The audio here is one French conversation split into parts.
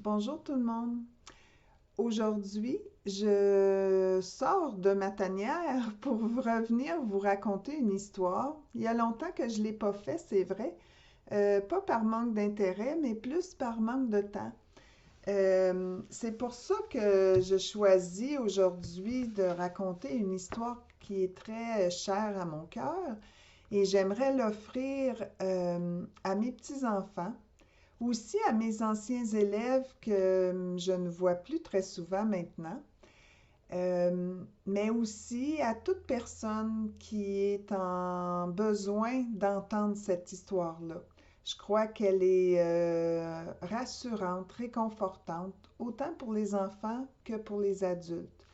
Bonjour tout le monde. Aujourd'hui, je sors de ma tanière pour revenir vous raconter une histoire. Il y a longtemps que je ne l'ai pas fait, c'est vrai. Pas par manque d'intérêt, mais plus par manque de temps. C'est pour ça que je choisis aujourd'hui de raconter une histoire qui est très chère à mon cœur et j'aimerais l'offrir à mes petits-enfants. Aussi à mes anciens élèves que je ne vois plus très souvent maintenant, mais aussi à toute personne qui est en besoin d'entendre cette histoire-là. Je crois qu'elle est rassurante, réconfortante, autant pour les enfants que pour les adultes.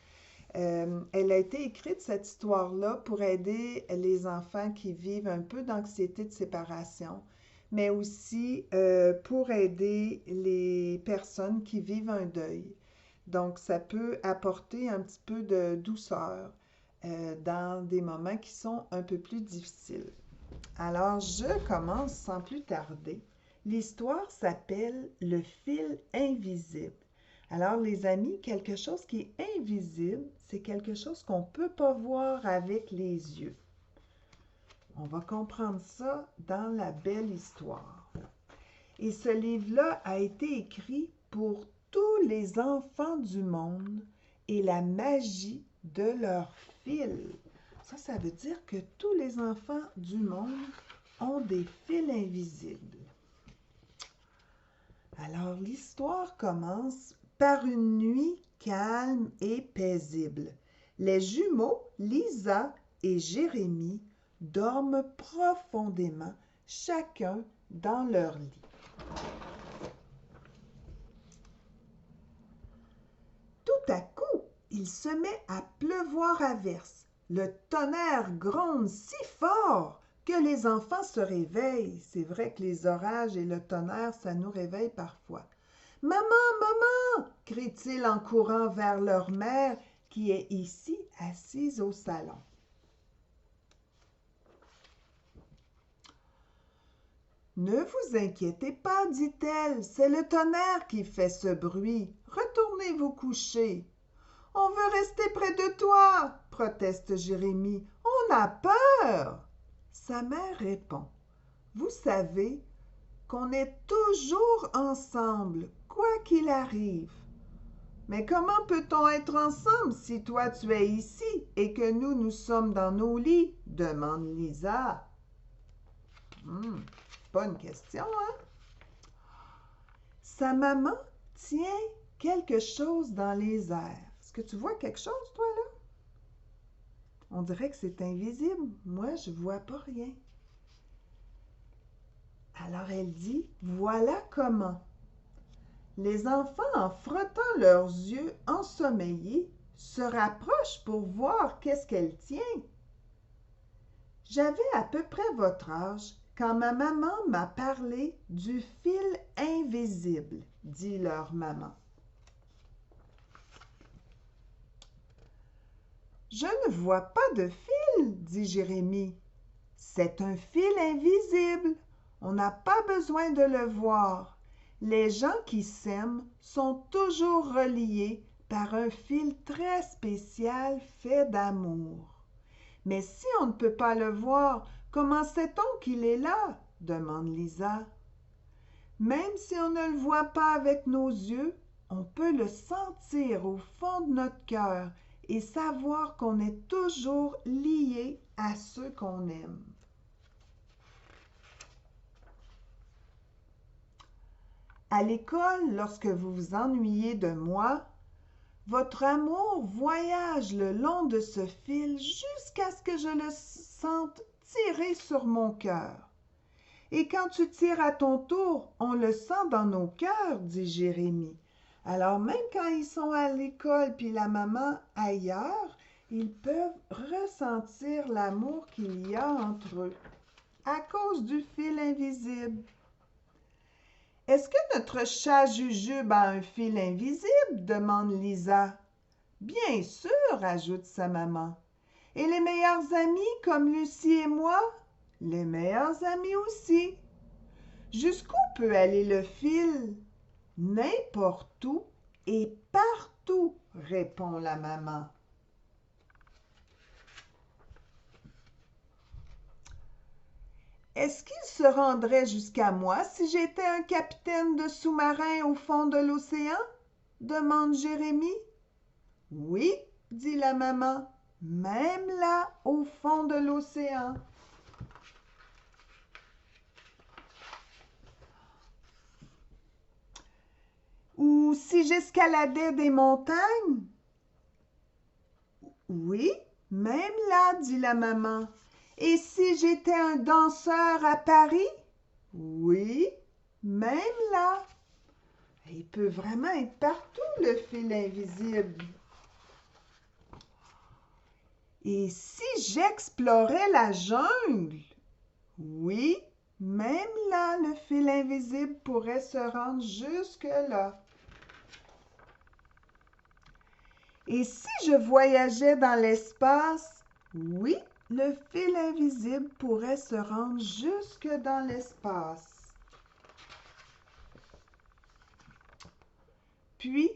Elle a été écrite, cette histoire-là, pour aider les enfants qui vivent un peu d'anxiété de séparation, mais aussi pour aider les personnes qui vivent un deuil. Donc, ça peut apporter un petit peu de douceur dans des moments qui sont un peu plus difficiles. Alors, je commence sans plus tarder. L'histoire s'appelle Le fil invisible. Alors, les amis, quelque chose qui est invisible, c'est quelque chose qu'on ne peut pas voir avec les yeux. On va comprendre ça dans la belle histoire. Et ce livre-là a été écrit pour tous les enfants du monde et la magie de leur fil. Ça veut dire que tous les enfants du monde ont des fils invisibles. Alors, l'histoire commence par une nuit calme et paisible. Les jumeaux, Lisa et Jérémie, dorment profondément, chacun dans leur lit. Tout à coup, il se met à pleuvoir à verse. Le tonnerre gronde si fort que les enfants se réveillent. C'est vrai que les orages et le tonnerre, ça nous réveille parfois. Maman, maman, crient-ils en courant vers leur mère qui est ici assise au salon. Ne vous inquiétez pas, dit-elle, c'est le tonnerre qui fait ce bruit. Retournez vous coucher. On veut rester près de toi, proteste Jérémie. On a peur. Sa mère répond. Vous savez qu'on est toujours ensemble, quoi qu'il arrive. Mais comment peut-on être ensemble si toi tu es ici et que nous sommes dans nos lits? Demande Lisa. Pas une question, hein? Sa maman tient quelque chose dans les airs. Est-ce que tu vois quelque chose, toi, là? On dirait que c'est invisible. Moi, je vois pas rien. Alors elle dit, voilà comment. Les enfants, en frottant leurs yeux ensommeillés, se rapprochent pour voir qu'est-ce qu'elle tient. J'avais à peu près votre âge quand ma maman m'a parlé du fil invisible, dit leur maman. Je ne vois pas de fil, dit Jérémie. C'est un fil invisible. On n'a pas besoin de le voir. Les gens qui s'aiment sont toujours reliés par un fil très spécial fait d'amour. Mais si on ne peut pas le voir, comment sait-on qu'il est là? Demande Lisa. Même si on ne le voit pas avec nos yeux, on peut le sentir au fond de notre cœur et savoir qu'on est toujours lié à ceux qu'on aime. À l'école, lorsque vous vous ennuyez de moi, votre amour voyage le long de ce fil jusqu'à ce que je le sente tirer sur mon cœur. Et quand tu tires à ton tour, on le sent dans nos cœurs, dit Jérémie. Alors même quand ils sont à l'école puis la maman ailleurs, ils peuvent ressentir l'amour qu'il y a entre eux à cause du fil invisible. Est-ce que notre chat Jujube a un fil invisible? Demande Lisa. Bien sûr, ajoute sa maman. Et les meilleurs amis comme Lucie et moi? Les meilleurs amis aussi. Jusqu'où peut aller le fil? N'importe où et partout, répond la maman. Est-ce qu'il se rendrait jusqu'à moi si j'étais un capitaine de sous-marin au fond de l'océan? Demande Jérémie. Oui, dit la maman, même là au fond de l'océan. Ou si j'escaladais des montagnes? Oui, même là, dit la maman. Et si j'étais un danseur à Paris? Oui, même là. Il peut vraiment être partout, le fil invisible. Et si j'explorais la jungle? Oui, même là, le fil invisible pourrait se rendre jusque-là. Et si je voyageais dans l'espace? Oui, le fil invisible pourrait se rendre jusque dans l'espace. Puis,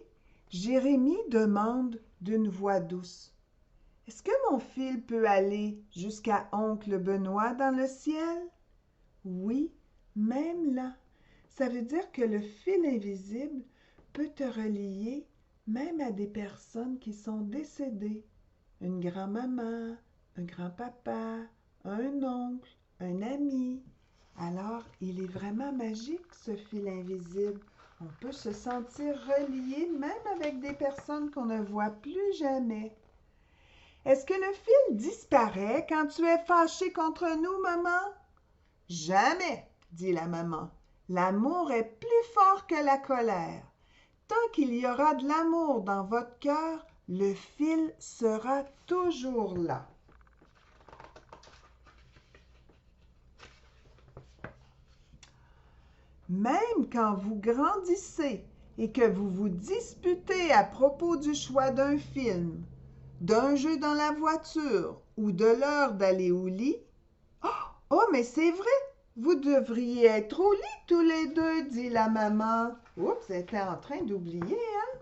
Jérémie demande d'une voix douce. Est-ce que mon fil peut aller jusqu'à oncle Benoît dans le ciel? Oui, même là. Ça veut dire que le fil invisible peut te relier même à des personnes qui sont décédées. Une grand-maman, un grand-papa, un oncle, un ami. Alors, il est vraiment magique, ce fil invisible. On peut se sentir relié même avec des personnes qu'on ne voit plus jamais. Est-ce que le fil disparaît quand tu es fâché contre nous, maman? Jamais, dit la maman. L'amour est plus fort que la colère. Tant qu'il y aura de l'amour dans votre cœur, le fil sera toujours là. Même quand vous grandissez et que vous vous disputez à propos du choix d'un film, d'un jeu dans la voiture ou de l'heure d'aller au lit, oh, mais c'est vrai, vous devriez être au lit tous les deux, dit la maman. Oups, elle était en train d'oublier, hein?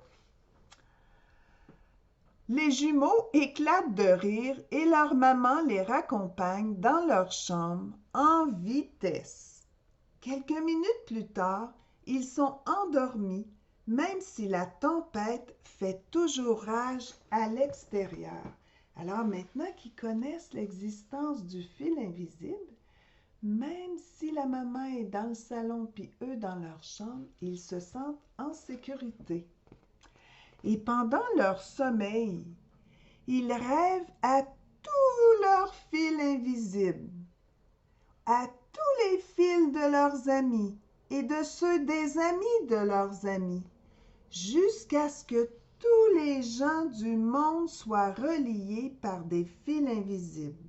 Les jumeaux éclatent de rire et leur maman les raccompagne dans leur chambre en vitesse. Quelques minutes plus tard, ils sont endormis, même si la tempête fait toujours rage à l'extérieur. Alors maintenant qu'ils connaissent l'existence du fil invisible, même si la maman est dans le salon puis eux dans leur chambre, ils se sentent en sécurité. Et pendant leur sommeil, ils rêvent à tous leurs fils invisibles, à tous les fils de leurs amis et de ceux des amis de leurs amis, jusqu'à ce que tous les gens du monde soient reliés par des fils invisibles.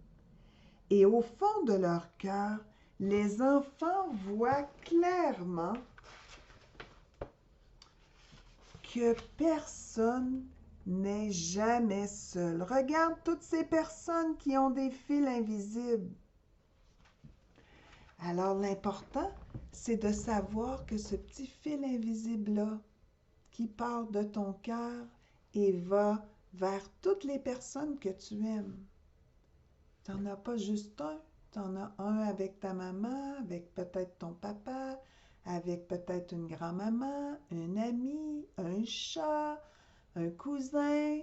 Et au fond de leur cœur, les enfants voient clairement que personne n'est jamais seul. Regarde toutes ces personnes qui ont des fils invisibles. Alors l'important, c'est de savoir que ce petit fil invisible-là, qui part de ton cœur et va vers toutes les personnes que tu aimes. Tu n'en as pas juste un, tu en as un avec ta maman, avec peut-être ton papa, avec peut-être une grand-maman, un ami, un chat, un cousin.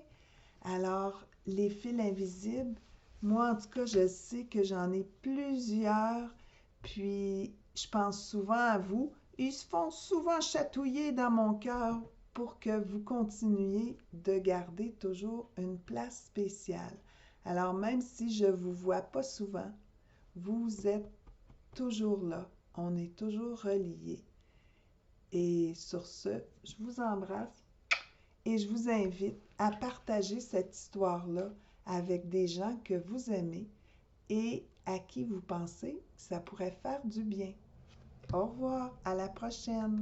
Alors, les fils invisibles, moi en tout cas, je sais que j'en ai plusieurs, puis je pense souvent à vous. Ils se font souvent chatouiller dans mon cœur pour que vous continuiez de garder toujours une place spéciale. Alors, même si je ne vous vois pas souvent, vous êtes toujours là. On est toujours reliés. Et sur ce, je vous embrasse et je vous invite à partager cette histoire-là avec des gens que vous aimez et à qui vous pensez que ça pourrait faire du bien. Au revoir, à la prochaine!